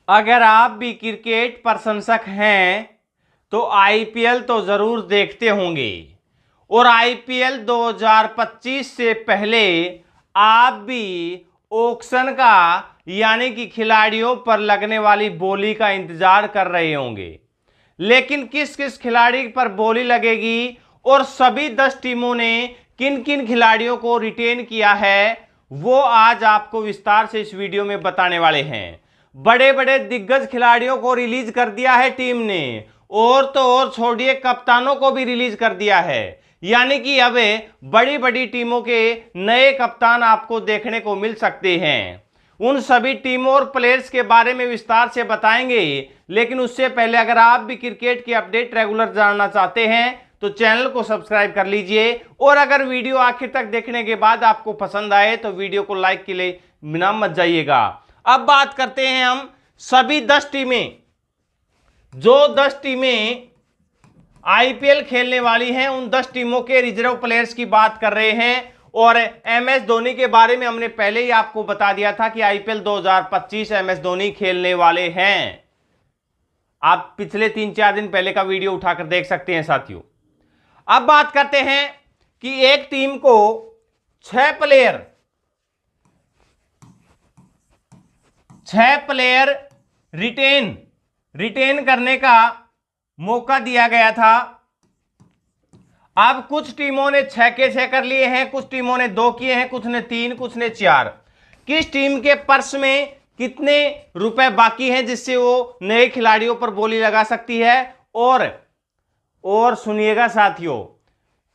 अगर आप भी क्रिकेट प्रशंसक हैं तो आईपीएल तो जरूर देखते होंगे और आईपीएल 2025 से पहले आप भी ऑक्शन का यानी कि खिलाड़ियों पर लगने वाली बोली का इंतजार कर रहे होंगे। लेकिन किस किस खिलाड़ी पर बोली लगेगी और सभी 10 टीमों ने किन किन खिलाड़ियों को रिटेन किया है, वो आज आपको विस्तार से इस वीडियो में बताने वाले हैं। बड़े बड़े दिग्गज खिलाड़ियों को रिलीज कर दिया है टीम ने, और तो और छोड़िए कप्तानों को भी रिलीज कर दिया है। यानी कि अब बड़ी बड़ी टीमों के नए कप्तान आपको देखने को मिल सकते हैं। उन सभी टीमों और प्लेयर्स के बारे में विस्तार से बताएंगे। लेकिन उससे पहले अगर आप भी क्रिकेट की अपडेट रेगुलर जानना चाहते हैं तो चैनल को सब्सक्राइब कर लीजिए, और अगर वीडियो आखिर तक देखने के बाद आपको पसंद आए तो वीडियो को लाइक के लिए बिना मत जाइएगा। अब बात करते हैं हम सभी 10 टीमें, जो 10 टीमें आईपीएल खेलने वाली हैं, उन 10 टीमों के रिजर्व प्लेयर्स की बात कर रहे हैं। और एमएस धोनी के बारे में हमने पहले ही आपको बता दिया था कि आईपीएल 2025 एमएस धोनी खेलने वाले हैं। आप पिछले 3-4 दिन पहले का वीडियो उठाकर देख सकते हैं साथियों। अब बात करते हैं कि एक टीम को 6 प्लेयर रिटेन करने का मौका दिया गया था। अब कुछ टीमों ने 6 के 6 कर लिए हैं, कुछ टीमों ने 2 किए हैं, कुछ ने 3, कुछ ने 4। किस टीम के पर्स में कितने रुपए बाकी हैं जिससे वो नए खिलाड़ियों पर बोली लगा सकती है, और सुनिएगा साथियों,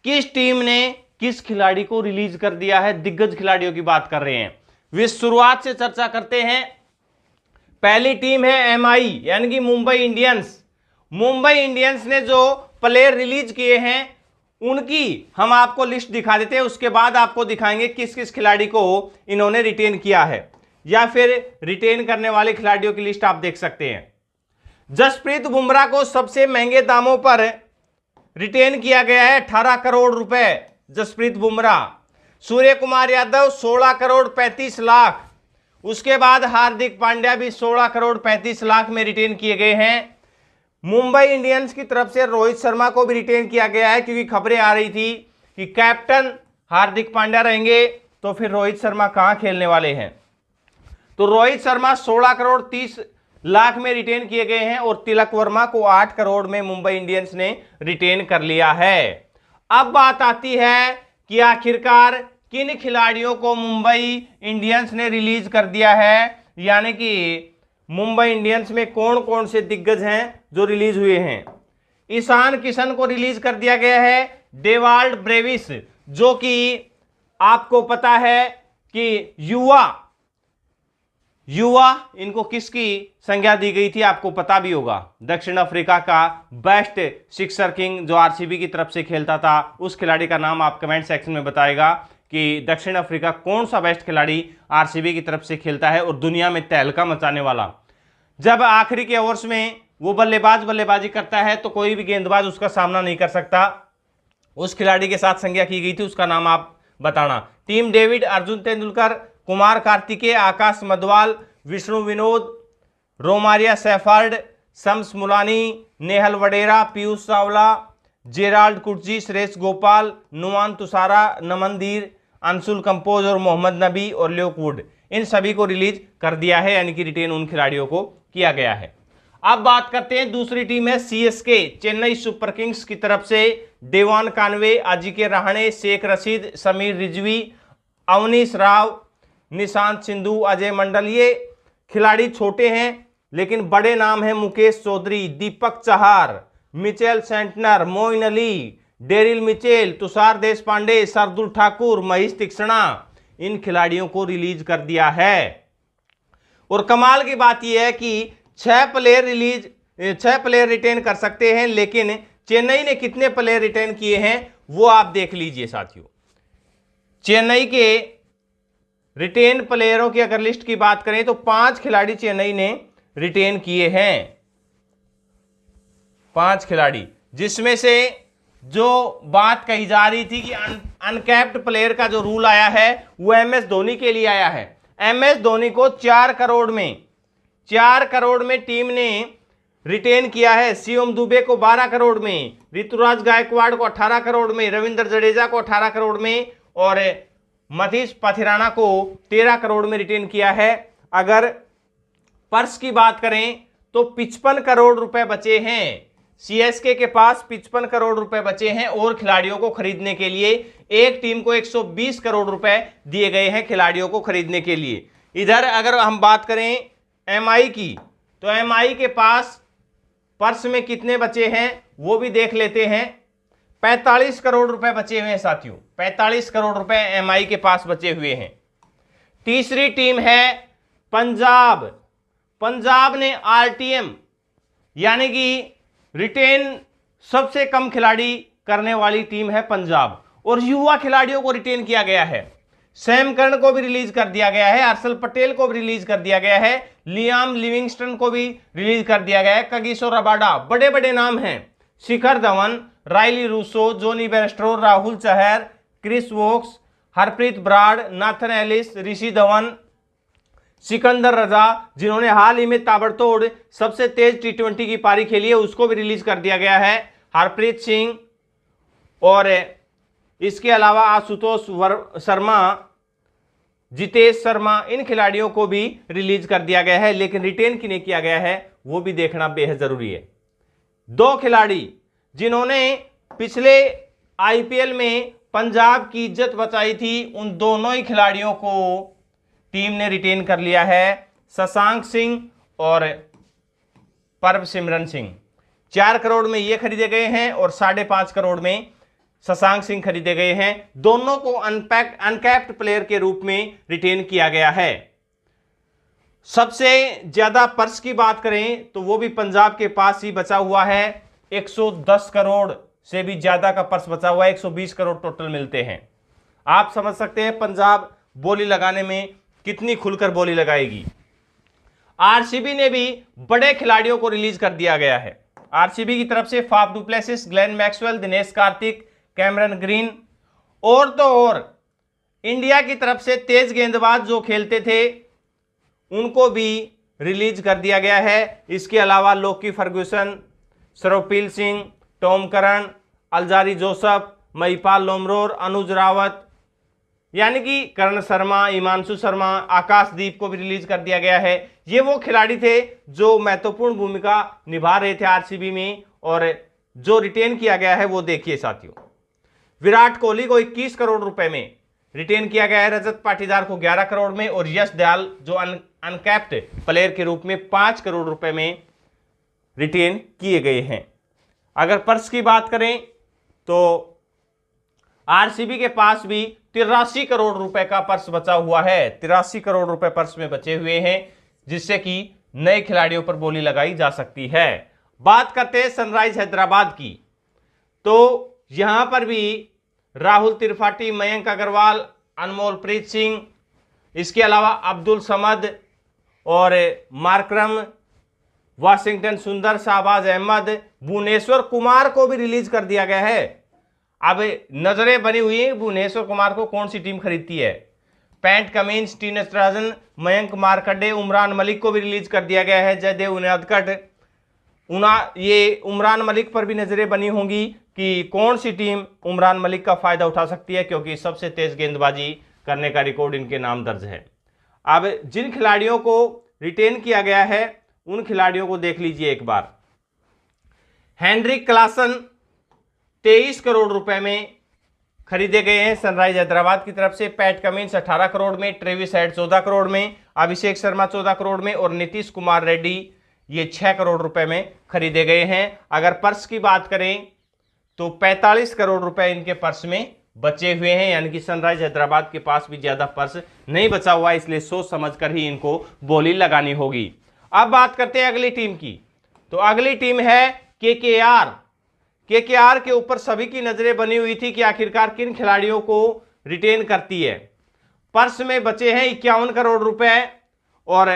किस टीम ने किस खिलाड़ी को रिलीज कर दिया है। दिग्गज खिलाड़ियों की बात कर रहे हैं। वे शुरुआत से चर्चा करते हैं। पहली टीम है एमआई यानी कि मुंबई इंडियंस। मुंबई इंडियंस ने जो प्लेयर रिलीज किए हैं उनकी हम आपको लिस्ट दिखा देते हैं, उसके बाद आपको दिखाएंगे किस किस खिलाड़ी को इन्होंने रिटेन किया है, या फिर रिटेन करने वाले खिलाड़ियों की लिस्ट आप देख सकते हैं। जसप्रीत बुमराह को सबसे महंगे दामों पर रिटेन किया गया है, 18 करोड़ रुपए जसप्रीत बुमराह। सूर्य कुमार यादव 16 करोड़ 35 लाख। उसके बाद हार्दिक पांड्या भी 16 करोड़ 35 लाख में रिटेन किए गए हैं। मुंबई इंडियंस की तरफ से रोहित शर्मा को भी रिटेन किया गया है, क्योंकि खबरें आ रही थी कि कैप्टन हार्दिक पांड्या रहेंगे तो फिर रोहित शर्मा कहां खेलने वाले हैं। तो रोहित शर्मा 16 करोड़ 30 लाख में रिटेन किए गए हैं, और तिलक वर्मा को 8 करोड़ में मुंबई इंडियंस ने रिटेन कर लिया है। अब बात आती है कि आखिरकार किन खिलाड़ियों को मुंबई इंडियंस ने रिलीज कर दिया है, यानी कि मुंबई इंडियंस में कौन कौन से दिग्गज हैं जो रिलीज हुए हैं। ईशान किशन को रिलीज कर दिया गया है। डेवाल्ड ब्रेविस, जो कि आपको पता है कि युवा इनको किसकी संज्ञा दी गई थी आपको पता भी होगा। दक्षिण अफ्रीका का बेस्ट सिक्सर किंग जो आरसीबी की तरफ से खेलता था, उस खिलाड़ी का नाम आप कमेंट सेक्शन में बताएगा कि दक्षिण अफ्रीका कौन सा बेस्ट खिलाड़ी आरसीबी की तरफ से खेलता है और दुनिया में तहलका मचाने वाला। जब आखिरी के ओवर्स में वो बल्लेबाजी करता है तो कोई भी गेंदबाज उसका सामना नहीं कर सकता। उस खिलाड़ी के साथ संज्ञा की गई थी, उसका नाम आप बताना। टीम डेविड, अर्जुन तेंदुलकर, कुमार कार्तिकेय, आकाश मधवाल, विष्णु विनोद, रोमारिया सेफर्ड, शम्स मुलानी, नेहल वडेरा, पीयूष चावला, जेराल्ड कुर्जी, सुरेश गोपाल, नुमान तुषारा, नमनदीर, अंशुल कंपोज और मोहम्मद नबी और ल्यूक वुड, इन सभी को रिलीज कर दिया है, यानी कि रिटेन उन खिलाड़ियों को किया गया है। अब बात करते हैं दूसरी टीम है सीएसके, चेन्नई सुपर किंग्स की तरफ से देवान कानवे, अजिंक्य रहाणे, शेख रशीद, समीर रिजवी, अवनीश राव, निशांत सिंधु, अजय मंडल। ये खिलाड़ी छोटे हैं लेकिन बड़े नाम हैं। Mukesh Chaudhary, Deepak Chahar, Mitchell Santner, Moeen Ali, Daryl Mitchell, Tushar Deshpande, Shardul Thakur, Maheesh Theekshana, इन खिलाड़ियों को रिलीज कर दिया है। और कमाल की बात यह है कि 6 प्लेयर रिटेन कर सकते हैं, लेकिन चेन्नई ने कितने प्लेयर रिटेन किए हैं वो आप देख लीजिए साथियों। चेन्नई के रिटेन प्लेयरों की अगर लिस्ट की बात करें तो 5 खिलाड़ी चेन्नई ने रिटेन किए हैं। 5 खिलाड़ी, जिसमें से जो बात कही जा रही थी कि अनकैप्ड प्लेयर का जो रूल आया है वो एमएस धोनी के लिए आया है। एमएस धोनी को 4 करोड़ में 4 करोड़ में टीम ने रिटेन किया है। शिवम दुबे को 12 करोड़ में, ऋतुराज गायकवाड़ को 18 करोड़ में, रविंद्र जडेजा को 18 करोड़ में और मनीष पाथिराना को 13 करोड़ में रिटेन किया है। अगर पर्स की बात करें तो 55 करोड़ रुपए बचे हैं। सीएसके के पास 55 करोड़ रुपए बचे हैं और खिलाड़ियों को खरीदने के लिए एक टीम को 120 करोड़ रुपए दिए गए हैं खिलाड़ियों को खरीदने के लिए। इधर अगर हम बात करें एमआई की, तो एमआई के पास पर्स में कितने बचे हैं वो भी देख लेते हैं। 45 करोड़ रुपए बचे हुए हैं साथियों, 45 करोड़ रुपए एमआई के पास बचे हुए हैं। तीसरी टीम है पंजाब। पंजाब ने आरटीएम यानी कि रिटेन सबसे कम खिलाड़ी करने वाली टीम है पंजाब, और युवा खिलाड़ियों को रिटेन किया गया है। सैम करन को भी रिलीज कर दिया गया है, हर्षल पटेल को भी रिलीज कर दिया गया है, लियाम लिविंगस्टन को भी रिलीज कर दिया गया है, कगिसो रबाडा, बड़े बड़े नाम हैं। Shikhar Dhawan, Rilee Rossouw, Jonny Bairstow, Rahul Chahar, Chris Woakes, Harpreet Brar, Nathan Ellis, Rishi Dhawan, Sikandar Raza, जिन्होंने हाल ही में ताबड़तोड़ सबसे तेज टी20 की पारी खेली है, उसको भी रिलीज कर दिया गया है। हरप्रीत सिंह और इसके अलावा आशुतोष शर्मा, जितेश शर्मा, इन खिलाड़ियों को भी रिलीज कर दिया गया है। लेकिन रिटेन किन्हें किया गया है वो भी देखना बेहद जरूरी है। 2 खिलाड़ी जिन्होंने पिछले आईपीएल में पंजाब की इज्जत बचाई थी, उन दोनों ही खिलाड़ियों को टीम ने रिटेन कर लिया है, शशांक सिंह और परमसिमरन सिंह। 4 करोड़ में ये खरीदे गए हैं और 5.5 करोड़ में शशांक सिंह खरीदे गए हैं। दोनों को अनकैप्ड प्लेयर के रूप में रिटेन किया गया है। सबसे ज्यादा पर्स की बात करें तो वो भी पंजाब के पास ही बचा हुआ है। 110 करोड़ से भी ज्यादा का पर्स बचा हुआ है, 120 करोड़ टोटल मिलते हैं। आप समझ सकते हैं पंजाब बोली लगाने में कितनी खुलकर बोली लगाएगी। आरसीबी ने भी बड़े खिलाड़ियों को रिलीज कर दिया गया है। आरसीबी की तरफ से Faf du Plessis, Glenn Maxwell, Dinesh Karthik, Cameron green और तो और इंडिया की तरफ से तेज गेंदबाज जो खेलते थे उनको भी रिलीज कर दिया गया है। इसके अलावा लोकी फर्ग्यूसन, सर्वपील Singh, Tom Curran, Alzarri Joseph, Mahipal Lomror, Anuj Rawat, यानी कि करण शर्मा, हिमांशु शर्मा, आकाशदीप को भी रिलीज कर दिया गया है। ये वो खिलाड़ी थे जो महत्वपूर्ण भूमिका निभा रहे थे आरसीबी में, और जो रिटेन किया गया है वो देखिए साथियों। विराट कोहली को 21 करोड़ रुपए में रिटेन किया गया है, रजत पाटीदार को 11 करोड़ में, और यश दयाल जो अनकैप्ड प्लेयर के रूप में 5 करोड़ रुपए में रिटेन किए गए हैं। अगर पर्स की बात करें तो आरसीबी के पास भी 83 करोड़ रुपए का पर्स बचा हुआ है। 83 करोड़ रुपए पर्स में बचे हुए हैं, जिससे कि नए खिलाड़ियों पर बोली लगाई जा सकती है। बात करते हैं सनराइज हैदराबाद की, तो यहां पर भी राहुल त्रिपाठी, मयंक अग्रवाल, अनमोल प्रीत सिंह, इसके अलावा अब्दुल समद और मार्करम, वाशिंगटन सुंदर, शाहबाज अहमद, भुवनेश्वर कुमार को भी रिलीज कर दिया गया है। अब नजरें बनी हुई है भुवनेश्वर कुमार को कौन सी टीम खरीदती है। Pat Cummins, T Natarajan, Mayank Markande, Umran Malik को भी रिलीज कर दिया गया है। जयदेव उनादकट, ये उमरान मलिक पर भी नजरें बनी होंगी कि कौन सी टीम उमरान मलिक का फायदा उठा सकती है, क्योंकि सबसे तेज गेंदबाजी करने का रिकॉर्ड इनके नाम दर्ज है। अब जिन खिलाड़ियों को रिटेन किया गया है उन खिलाड़ियों को देख लीजिए एक बार। हेनरिक क्लासन 23 करोड़ रुपए में खरीदे गए हैं सनराइज हैदराबाद की तरफ से। पैट कमिंस 18 करोड़ में, ट्रेविस हेड 14 करोड़ में, अभिषेक शर्मा 14 करोड़ में और नीतीश कुमार रेड्डी ये 6 करोड़ रुपए में खरीदे गए हैं। अगर पर्स की बात करें तो 45 करोड़ रुपए इनके पर्स में बचे हुए हैं, यानी कि सनराइज हैदराबाद के पास भी ज्यादा पर्स नहीं बचा हुआ, इसलिए सोच समझकर ही इनको बोली लगानी होगी। अब बात करते हैं अगली टीम की, तो अगली टीम है केकेआर। केकेआर के ऊपर सभी की नजरें बनी हुई थी कि आखिरकार किन खिलाड़ियों को रिटेन करती है। पर्स में बचे हैं 51 करोड़ रुपए और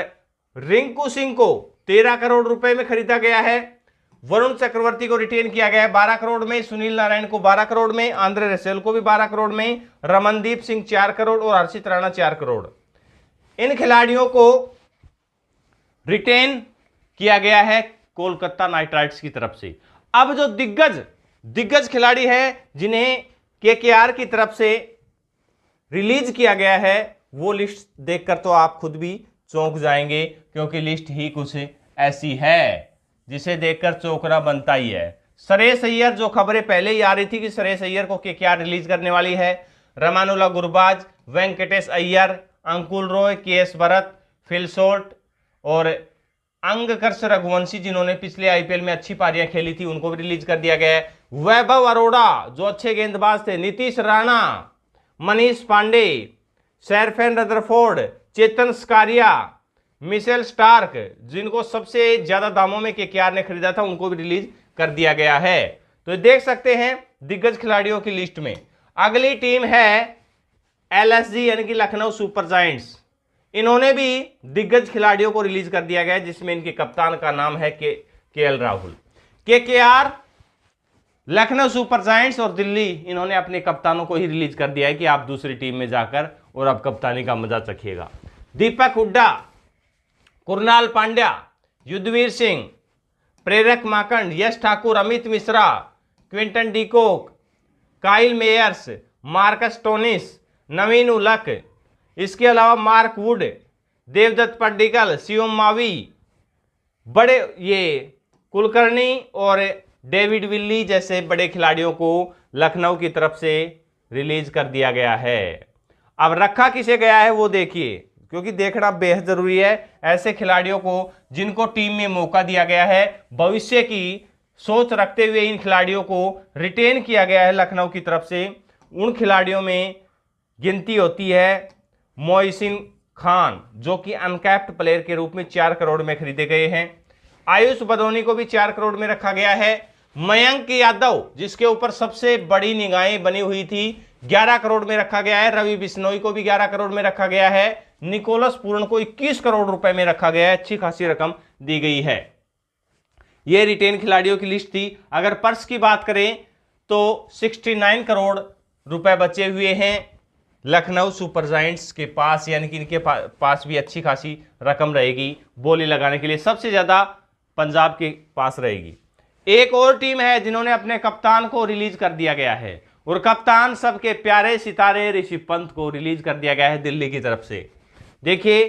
रिंकू सिंह को 13 करोड़ रुपए में खरीदा गया है। वरुण चक्रवर्ती को रिटेन किया गया है 12 करोड़ में, सुनील नारायण को 12 करोड़ में, आंद्रे रसेल को भी 12 करोड़ में, रमनदीप सिंह 4 करोड़ और हर्षित राणा 4 करोड़। इन खिलाड़ियों को रिटेन किया गया है कोलकाता नाइट राइडर्स की तरफ से। अब जो दिग्गज खिलाड़ी है जिन्हें केकेआर की तरफ से रिलीज किया गया है, वो लिस्ट देखकर तो आप खुद भी चौंक जाएंगे, क्योंकि लिस्ट ही कुछ ऐसी है जिसे देखकर चौंकना बनता ही है। श्रेयस अय्यर, जो खबरें पहले ही आ रही थी कि श्रेयस अय्यर को केकेआर रिलीज करने वाली है, रमानुला गुरबाज, वेंकटेश अय्यर, अंकुल रॉय, केएस भरत, फिल शॉर्ट और अंगकर्ष रघुवंशी, जिन्होंने पिछले आईपीएल में अच्छी पारियां खेली थी, उनको भी रिलीज कर दिया गया है। वैभव अरोड़ा, जो अच्छे गेंदबाज थे, नीतीश राणा, मनीष पांडे, शेरफेन रदरफोर्ड, चेतन स्कारिया, मिशेल स्टार्क, जिनको सबसे ज्यादा दामों में केकेआर ने खरीदा था, उनको भी रिलीज कर दिया गया है। तो देख सकते हैं दिग्गज खिलाड़ियों की लिस्ट में। अगली टीम है एलएसजी यानी कि लखनऊ सुपर जायंट्स। इन्होंने भी दिग्गज खिलाड़ियों को रिलीज कर दिया गया है, जिसमें इनके कप्तान का नाम है KL Rahul. KKR, Lucknow super giants और दिल्ली, इन्होंने अपने कप्तानों को ही रिलीज कर दिया है कि आप दूसरी टीम में जाकर और अब कप्तानी का मजा चखिएगा। दीपक Hooda, Krunal Pandya, Yudhvir Singh, Prerak Mankad, Yash Thakur, Amit Mishra, Quinton de Kock, Kyle Mayers, Marcus Stoinis, Naveen ul Haq, इसके अलावा मार्क वुड, देवदत्त पड्डीकल, शिवम मावी, बड़े ये कुलकर्णी और डेविड विल्ली जैसे बड़े खिलाड़ियों को लखनऊ की तरफ से रिलीज कर दिया गया है। अब रखा किसे गया है वो देखिए, क्योंकि देखना बेहद जरूरी है। ऐसे खिलाड़ियों को जिनको टीम में मौका दिया गया है, भविष्य की सोच रखते हुए इन खिलाड़ियों को रिटेन किया गया है लखनऊ की तरफ से। उन खिलाड़ियों में गिनती होती है मोहसिन खान, जो कि अनकैप्ड प्लेयर के रूप में 4 करोड़ में खरीदे गए हैं। आयुष बदौनी को भी 4 करोड़ में रखा गया है। मयंक यादव, जिसके ऊपर सबसे बड़ी निगाहें बनी हुई थी, 11 करोड़ में रखा गया है। रवि बिश्नोई को भी 11 करोड़ में रखा गया है। निकोलस पूर्ण को 21 करोड़ रुपए में रखा गया है। अच्छी खासी रकम दी गई है। यह रिटेन खिलाड़ियों की लिस्ट थी। अगर पर्स की बात करें तो 69 करोड़ रुपए बचे हुए हैं लखनऊ सुपर जायंट्स के पास, यानी कि इनके पास भी अच्छी खासी रकम रहेगी बोली लगाने के लिए। सबसे ज्यादा पंजाब के पास रहेगी। एक और टीम है जिन्होंने अपने कप्तान को रिलीज कर दिया गया है, और कप्तान सबके प्यारे सितारे ऋषभ पंत को रिलीज कर दिया गया है दिल्ली की तरफ से। देखिए,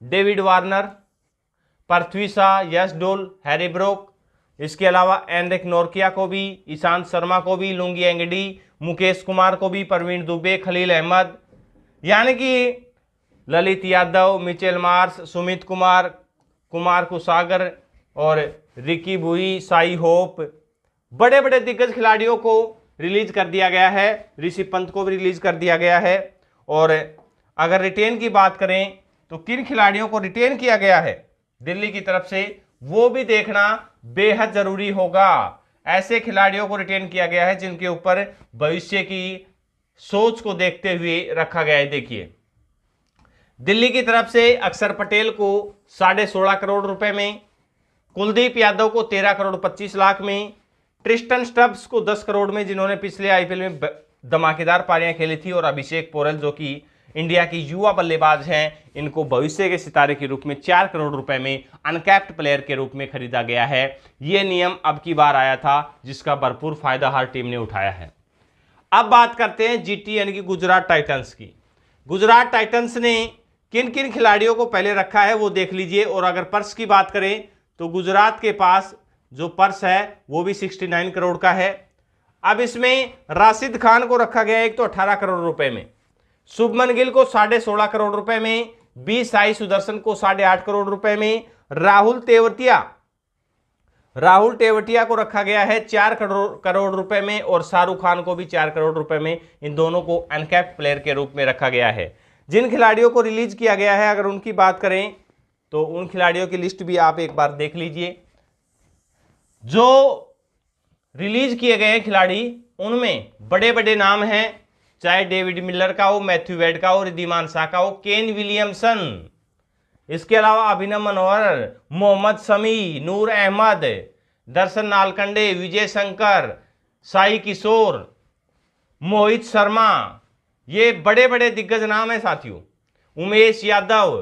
डेविड वार्नर, पृथ्वी शाह, यश डोल, हैरी ब्रोक, इसके अलावा एनरिक नोरकिया को भी, ईशांत शर्मा को भी, लुंगी एंगडी, मुकेश कुमार को भी, प्रवीण दुबे, खलील अहमद, यानी कि ललित यादव, मिचेल मार्श, सुमित कुमार, कुमार कुसागर और रिकी बुई, साई होप, बड़े बड़े दिग्गज खिलाड़ियों को रिलीज कर दिया गया है। ऋषभ पंत को भी रिलीज कर दिया गया है। और अगर रिटेन की बात करें तो किन खिलाड़ियों को रिटेन किया गया है दिल्ली की तरफ से, वो भी देखना बेहद जरूरी होगा। ऐसे खिलाड़ियों को रिटेन किया गया है जिनके ऊपर भविष्य की सोच को देखते हुए रखा गया है। देखिए, दिल्ली की तरफ से अक्षर पटेल को 16.5 करोड़ रुपए में, कुलदीप यादव को 13 करोड़ 25 लाख में, ट्रिस्टन स्टब्स को 10 करोड़ में, जिन्होंने पिछले आईपीएल में धमाकेदार पारियां खेली थी, और अभिषेक पोरेल, जो कि इंडिया की युवा बल्लेबाज हैं, इनको भविष्य के सितारे के रूप में 4 करोड़ रुपए में अनकैप्ड प्लेयर के रूप में खरीदा गया है। यह नियम अब की बार आया था, जिसका भरपूर फायदा हर टीम ने उठाया है। अब बात करते हैं जीटी यानी कि गुजरात टाइटंस की। गुजरात टाइटंस ने किन किन खिलाड़ियों को पहले रखा है वो देख लीजिए। और अगर पर्स की बात करें तो गुजरात के पास जो पर्स है वो भी 69 करोड़ का है। अब इसमें राशिद खान को रखा गया एक तो 18 करोड़ रुपए में, शुभमन गिल को 16.5 करोड़ रुपए में, बी साई सुदर्शन को 8.5 करोड़ रुपए में, राहुल तेवतिया को रखा गया है 4 करोड़ रुपए में, और शाहरुख खान को भी 4 करोड़ रुपए में। इन दोनों को अनकैप्ड प्लेयर के रूप में रखा गया है। जिन खिलाड़ियों को रिलीज किया गया है, अगर उनकी बात करें तो उन खिलाड़ियों की लिस्ट भी आप एक बार देख लीजिए। जो रिलीज किए गए खिलाड़ी, उनमें बड़े बड़े नाम हैं, चाहे डेविड मिलर का हो, मैथ्यू वेड का हो, रिद्धिमान शाह का हो, केन विलियमसन, इसके अलावा अभिनव मनोहर, मोहम्मद शमी, नूर अहमद, दर्शन नालकंडे, विजय शंकर, साई किशोर, मोहित शर्मा, ये बड़े बड़े दिग्गज नाम हैं साथियों। उमेश यादव,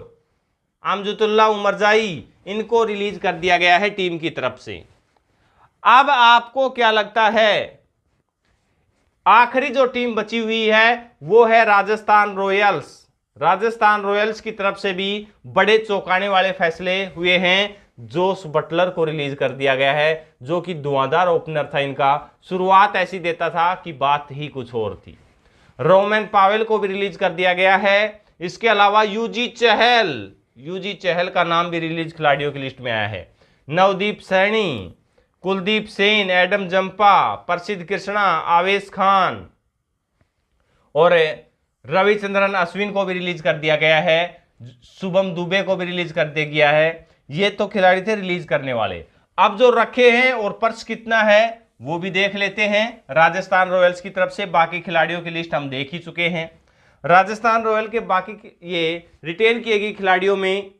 अमजदुल्ला उमरजाई, इनको रिलीज कर दिया गया है टीम की तरफ से। अब आपको क्या लगता है, आखिरी जो टीम बची हुई है वो है राजस्थान रॉयल्स। राजस्थान रॉयल्स की तरफ से भी बड़े चौंकाने वाले फैसले हुए हैं। जोस बटलर को रिलीज कर दिया गया है, जो कि धुआंधार ओपनर था इनका, शुरुआत ऐसी देता था कि बात ही कुछ और थी। रोमन पावेल को भी रिलीज कर दिया गया है। इसके अलावा यूजी चहल का नाम भी रिलीज खिलाड़ियों की लिस्ट में आया है। नवदीप सैनी, कुलदीप सेन, एडम जंपा, प्रसिद्ध कृष्णा, आवेश खान और रविचंद्रन अश्विन को भी रिलीज कर दिया गया है। शुभम दुबे को भी रिलीज कर दिया गया है। ये तो खिलाड़ी थे रिलीज करने वाले। अब जो रखे हैं और पर्स कितना है वो भी देख लेते हैं राजस्थान रॉयल्स की तरफ से। बाकी खिलाड़ियों की लिस्ट हम देख ही चुके हैं। राजस्थान रॉयल के बाकी ये रिटेन किए गए खिलाड़ियों में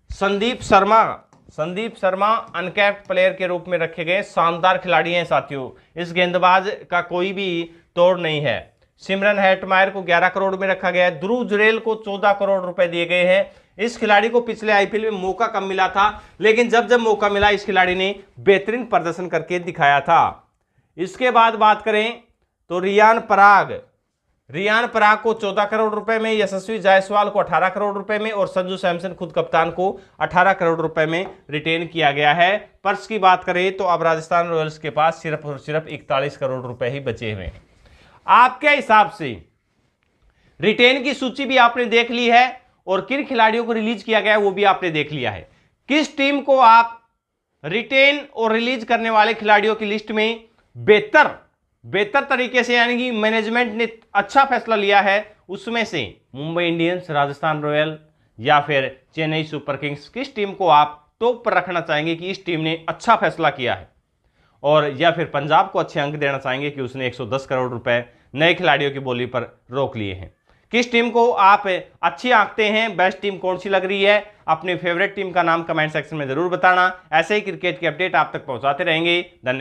संदीप शर्मा अनकैप्ड प्लेयर के रूप में रखे गए, शानदार खिलाड़ी हैं साथियों। इस गेंदबाज का कोई भी तोड़ नहीं है। सिमरन हेटमायर को 11 करोड़ में रखा गया है। ध्रुव जुरेल को 14 करोड़ रुपए दिए गए हैं। इस खिलाड़ी को पिछले आईपीएल में मौका कम मिला था, लेकिन जब मौका मिला इस खिलाड़ी ने बेहतरीन प्रदर्शन करके दिखाया था। इसके बाद बात करें तो रियान पराग को 14 करोड़ रुपए में, यशस्वी जायसवाल को 18 करोड़ रुपए में और संजू सैमसन खुद कप्तान को 18 करोड़ रुपए में रिटेन किया गया है। पर्स की बात करें तो अब राजस्थान रॉयल्स के पास सिर्फ और सिर्फ 41 करोड़ रुपए ही बचे हुए हैं। आपके हिसाब से रिटेन की सूची भी आपने देख ली है और किन खिलाड़ियों को रिलीज किया गया है वो भी आपने देख लिया है। किस टीम को आप रिटेन और रिलीज करने वाले खिलाड़ियों की लिस्ट में बेहतर तरीके से, यानी कि मैनेजमेंट ने अच्छा फैसला लिया है, उसमें से मुंबई इंडियंस, राजस्थान रॉयल या फिर चेन्नई सुपर किंग्स, किस टीम को आप टॉप पर रखना चाहेंगे कि इस टीम ने अच्छा फैसला किया है, और या फिर पंजाब को अच्छे अंक देना चाहेंगे कि उसने 110 करोड़ रुपए नए खिलाड़ियों की बोली पर रोक लिए हैं? किस टीम को आप अच्छी आंकते हैं? बेस्ट टीम कौन सी लग रही है? अपनी फेवरेट टीम का नाम कमेंट सेक्शन में जरूर बताना। ऐसे ही क्रिकेट की अपडेट आप तक पहुंचाते रहेंगे। धन्यवाद।